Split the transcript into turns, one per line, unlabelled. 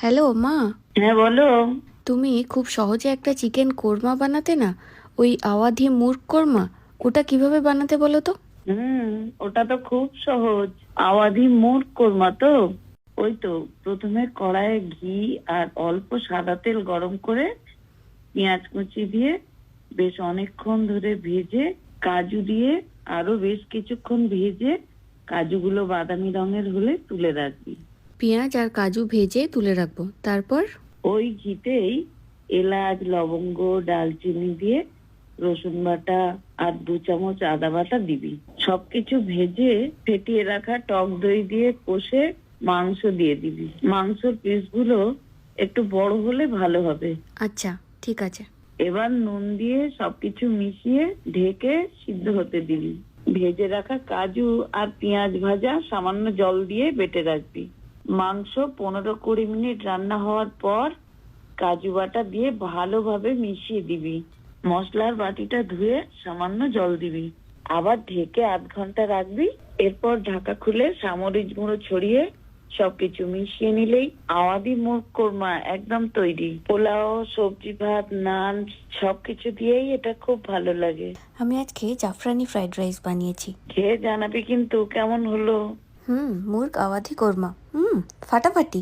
Hello মা।
হ্যাঁ, বলো।
তুমি খুব সহজে একটা চিকেন কোরমা বানাতে না, ওই আওয়াধি মুর্গ কোরমা। ওটা কিভাবে বানাতে বলো তো?
হুম। ওটা তো খুব সহজ। আওয়াধি মুর্গ কোরমা তো। ওই তো, প্রথমে কড়াইয়ে ঘি আর অল্প সাদা তেল গরম করে পেঁয়াজ কুচি দিয়ে বেশ অনেকক্ষণ ধরে ভেজে, কাজু দিয়ে আরো বেশ কিছুক্ষণ ভেজে কাজুগুলো বাদামি রঙের হলে তুলে রাখবি।
পেঁয়াজ আর কাজু ভেজে তুলে রাখবো, তারপর?
ওই ঘিতেই এলাচ, লবঙ্গ, ডালচিনি দিয়ে রসুন বাটা আর 2 চামচ আদা বাটা দিবি। সবকিছু ভেজে ফেটিয়ে রাখা টক দই দিয়ে কষে মাংস দিয়ে দিবি। মাংসর পিসগুলো একটু বড় হলে ভালো হবে।
আচ্ছা, ঠিক আছে।
এবার নুন দিয়ে সবকিছু মিশিয়ে ঢেকে সিদ্ধ হতে দিবি। ভেজে রাখা কাজু আর পেঁয়াজ ভাজা সামান্য জল দিয়ে বেটে রাখবি। মাংস 15-20 মিনিট রান্না হওয়ার পর কাজু বাটা দিয়ে ভালোভাবে মিশিয়ে দিবি। মশলার বাটিটা ধুয়ে সামান্য জল দিবি। আবার ঢেকে আধ ঘন্টা রাখবি। এরপর ঢাকা খুলে সামরিচ গুঁড়ো ছড়িয়ে সবকিছু মিশিয়ে নিলেই আওয়াধি মুর্গ কোরমা একদম তৈরি। পোলাও, সবজি ভাত, নান সবকিছু দিয়েই এটা খুব ভালো লাগে।
আমি আজকে জাফরানি ফ্রাইড রাইস বানিয়েছি।
খেয়ে জানাবি কিন্তু কেমন হলো।
মুর্গ আওয়াধি কোরমা। ফাটাফাটি।